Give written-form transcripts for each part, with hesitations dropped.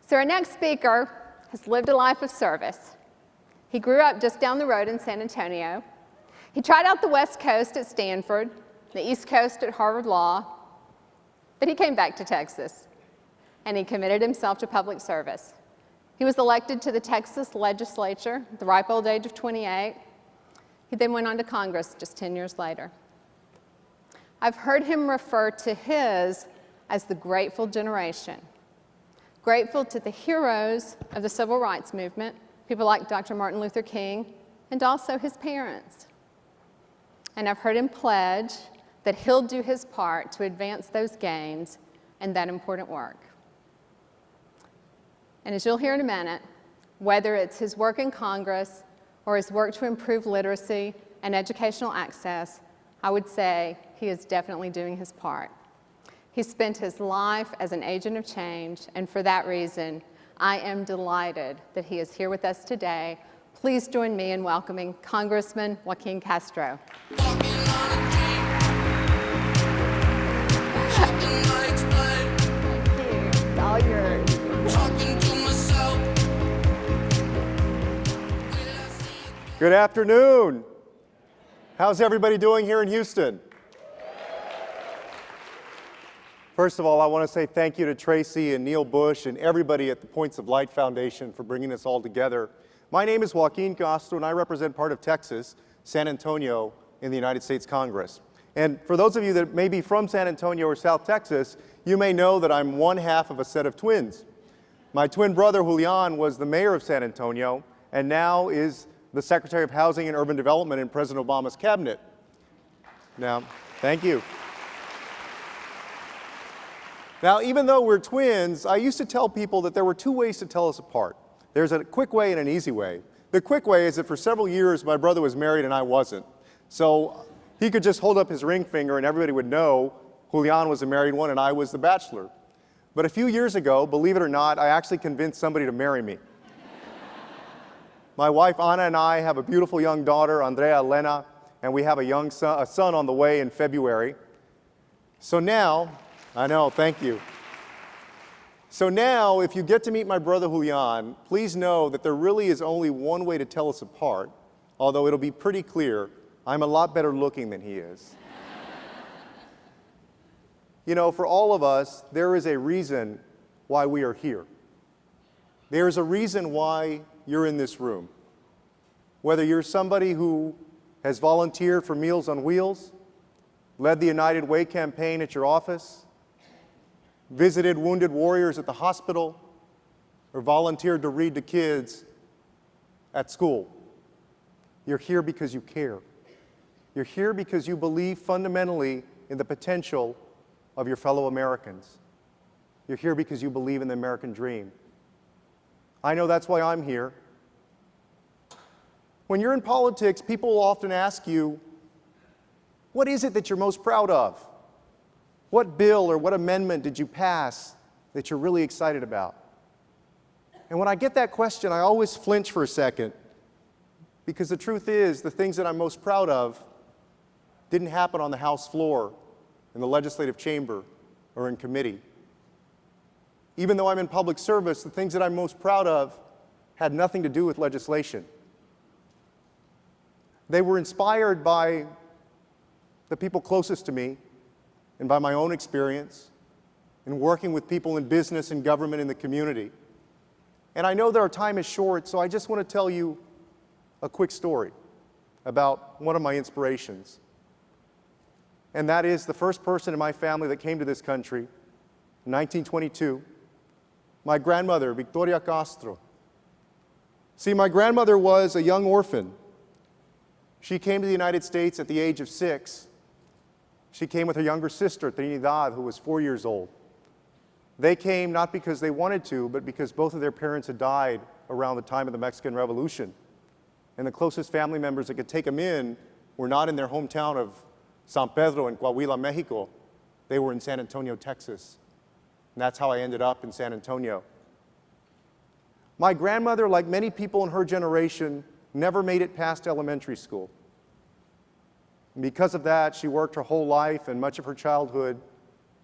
So our next speaker has lived a life of service. He grew up just down the road in San Antonio. He tried out the West Coast at Stanford, the East Coast at Harvard Law, but he came back to Texas, and he committed himself to public service. He was elected to the Texas legislature at the ripe old age of 28. He then went on to Congress just 10 years later. I've heard him refer to his as the grateful generation, grateful to the heroes of the civil rights movement, people like Dr. Martin Luther King, and also his parents. And I've heard him pledge that he'll do his part to advance those gains and that important work. And as you'll hear in a minute, whether it's his work in Congress or his work to improve literacy and educational access, I would say he is definitely doing his part. He spent his life as an agent of change, and for that reason, I am delighted that he is here with us today. Please join me in welcoming Congressman Joaquín Castro. Thank you. It's all yours. Good afternoon. How's everybody doing here in Houston? First of all, I want to say thank you to Tracy and Neil Bush and everybody at the Points of Light Foundation for bringing us all together. My name is Joaquín Castro, and I represent part of Texas, San Antonio, in the United States Congress. And for those of you that may be from San Antonio or South Texas, you may know that I'm one half of a set of twins. My twin brother, Julian, was the mayor of San Antonio and now is the Secretary of Housing and Urban Development in President Obama's cabinet. Now, thank you. Now, even though we're twins, I used to tell people that there were two ways to tell us apart. There's a quick way and an easy way. The quick way is that for several years, my brother was married and I wasn't. So he could just hold up his ring finger and everybody would know Julian was the married one and I was the bachelor. But a few years ago, believe it or not, I actually convinced somebody to marry me. My wife, Anna, and I have a beautiful young daughter, Andrea Elena, and we have a son on the way in February. So now, I know, thank you. So now, if you get to meet my brother Julian, please know that there really is only one way to tell us apart, although it'll be pretty clear I'm a lot better looking than he is. You know, for all of us, there is a reason why we are here. There is a reason why you're in this room. Whether you're somebody who has volunteered for Meals on Wheels, led the United Way campaign at your office, visited wounded warriors at the hospital, or volunteered to read to kids at school. You're here because you care. You're here because you believe fundamentally in the potential of your fellow Americans. You're here because you believe in the American dream. I know that's why I'm here. When you're in politics, people will often ask you, what is it that you're most proud of? What bill or what amendment did you pass that you're really excited about? And when I get that question, I always flinch for a second, because the truth is, the things that I'm most proud of didn't happen on the House floor, in the legislative chamber, or in committee. Even though I'm in public service, the things that I'm most proud of had nothing to do with legislation. They were inspired by the people closest to me and by my own experience in working with people in business and government in the community. And I know that our time is short, so I just want to tell you a quick story about one of my inspirations. And that is the first person in my family that came to this country in 1922. My grandmother, Victoria Castro. See, my grandmother was a young orphan. She came to the United States at the age of 6. She came with her younger sister, Trinidad, who was 4 years old. They came not because they wanted to, but because both of their parents had died around the time of the Mexican Revolution. And the closest family members that could take them in were not in their hometown of San Pedro in Coahuila, Mexico. They were in San Antonio, Texas. And that's how I ended up in San Antonio. My grandmother, like many people in her generation, never made it past elementary school. And because of that, she worked her whole life and much of her childhood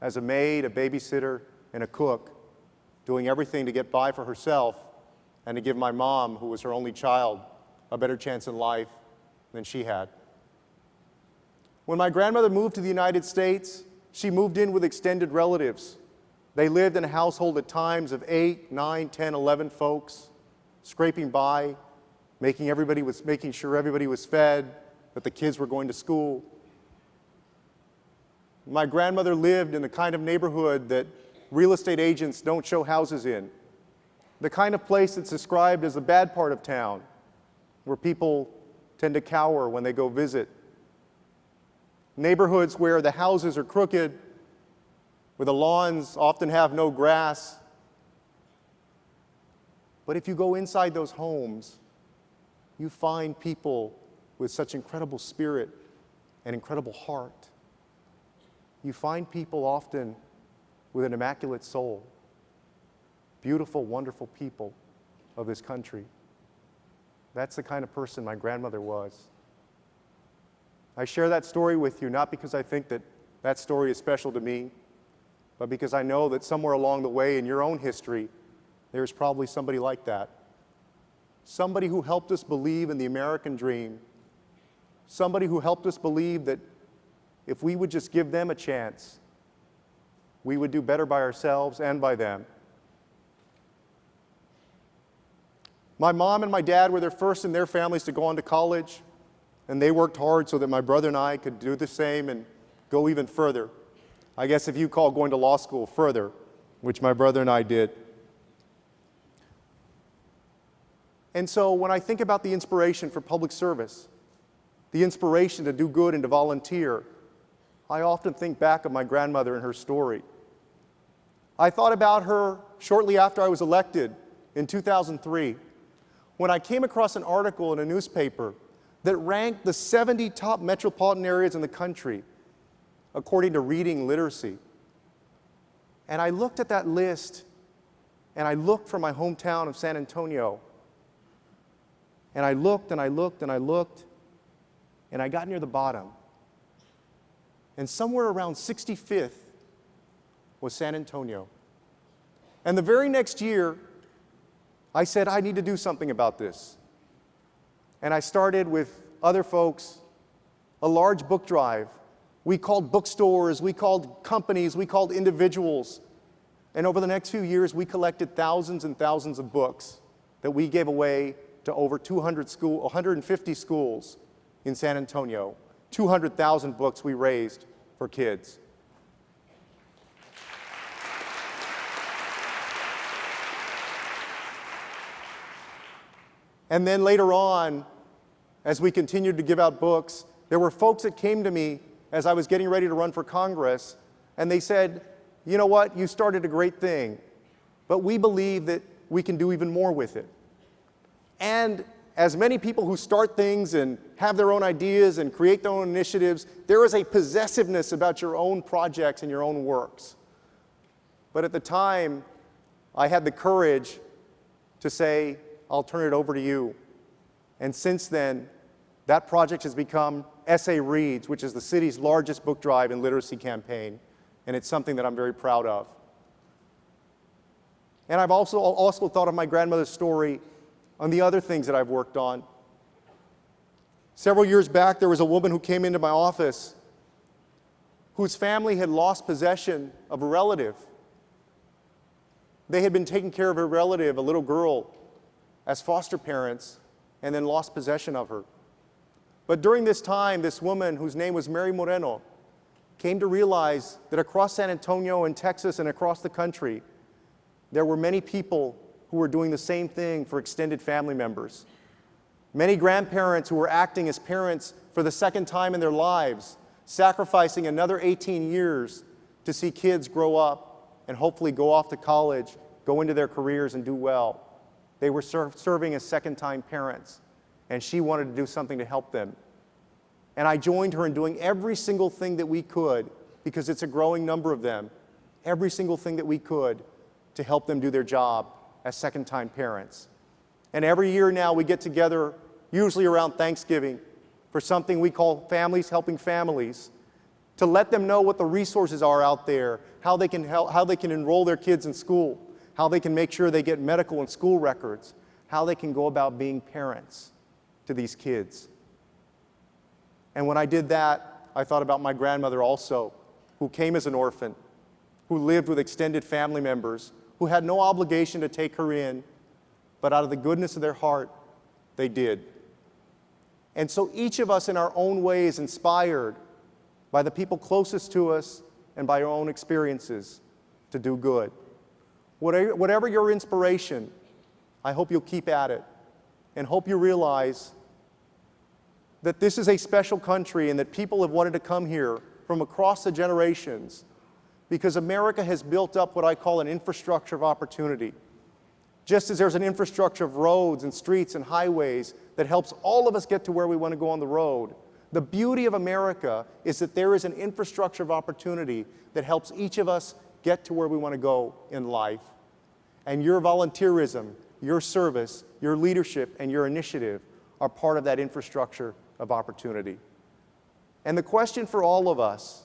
as a maid, a babysitter, and a cook. doing everything to get by for herself and to give my mom, who was her only child, a better chance in life than she had. When my grandmother moved to the United States, she moved in with extended relatives. They lived in a household at times of 8, 9, 10, 11 folks, scraping by, making sure everybody was fed, that the kids were going to school. My grandmother lived in the kind of neighborhood that real estate agents don't show houses in, the kind of place that's described as the bad part of town, where people tend to cower when they go visit. Neighborhoods where the houses are crooked, where the lawns often have no grass. But if you go inside those homes, you find people with such incredible spirit and incredible heart. You find people often with an immaculate soul, beautiful, wonderful people of this country. That's the kind of person my grandmother was. I share that story with you not because I think that that story is special to me, but because I know that somewhere along the way in your own history, there's probably somebody like that. Somebody who helped us believe in the American dream. Somebody who helped us believe that if we would just give them a chance, we would do better by ourselves and by them. My mom and my dad were the first in their families to go on to college, and they worked hard so that my brother and I could do the same and go even further. I guess if you call going to law school further, which my brother and I did. And so when I think about the inspiration for public service, the inspiration to do good and to volunteer, I often think back of my grandmother and her story. I thought about her shortly after I was elected in 2003, when I came across an article in a newspaper that ranked the 70 top metropolitan areas in the country according to reading literacy. And I looked at that list, and I looked for my hometown of San Antonio. And I looked, and I looked, and I looked, and I got near the bottom. And somewhere around 65th was San Antonio. And the very next year, I said, I need to do something about this. And I started with other folks a large book drive. We called bookstores, we called companies, we called individuals. And over the next few years, we collected thousands and thousands of books that we gave away to over 150 schools in San Antonio. 200,000 books we raised for kids. And then later on, as we continued to give out books, there were folks that came to me as I was getting ready to run for Congress, and they said, you know what, you started a great thing, but we believe that we can do even more with it. And as many people who start things and have their own ideas and create their own initiatives, there is a possessiveness about your own projects and your own works. But at the time, I had the courage to say, I'll turn it over to you. And since then, that project has become SA Reads, which is the city's largest book drive and literacy campaign, and it's something that I'm very proud of. And I've also thought of my grandmother's story on the other things that I've worked on. Several years back, there was a woman who came into my office whose family had lost possession of a relative. They had been taking care of a relative, a little girl, as foster parents, and then lost possession of her. But during this time, this woman, whose name was Mary Moreno, came to realize that across San Antonio and Texas and across the country, there were many people who were doing the same thing for extended family members. Many grandparents who were acting as parents for the second time in their lives, sacrificing another 18 years to see kids grow up and hopefully go off to college, go into their careers and do well. They were serving as second-time parents, and she wanted to do something to help them. And I joined her in doing every single thing that we could, because it's a growing number of them, every single thing that we could to help them do their job as second-time parents. And every year now we get together, usually around Thanksgiving, for something we call Families Helping Families, to let them know what the resources are out there, how they can enroll their kids in school, how they can make sure they get medical and school records, how they can go about being parents to these kids. And when I did that, I thought about my grandmother also, who came as an orphan, who lived with extended family members, who had no obligation to take her in, but out of the goodness of their heart, they did. And so each of us in our own way is inspired by the people closest to us and by our own experiences to do good. Whatever your inspiration, I hope you'll keep at it and hope you realize that this is a special country and that people have wanted to come here from across the generations because America has built up what I call an infrastructure of opportunity. Just as there's an infrastructure of roads and streets and highways that helps all of us get to where we want to go on the road, the beauty of America is that there is an infrastructure of opportunity that helps each of us get to where we want to go in life. And your volunteerism, your service, your leadership, and your initiative are part of that infrastructure of opportunity. And the question for all of us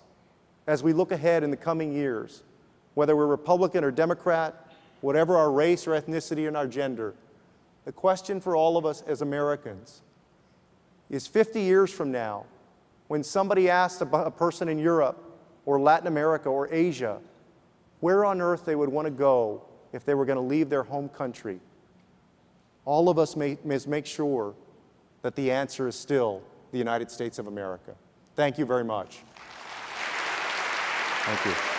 as we look ahead in the coming years, whether we're Republican or Democrat, whatever our race or ethnicity and our gender, the question for all of us as Americans is 50 years from now, when somebody asks a person in Europe or Latin America or Asia where on earth they would want to go if they were going to leave their home country, all of us must make sure that the answer is still the United States of America. Thank you very much. Thank you.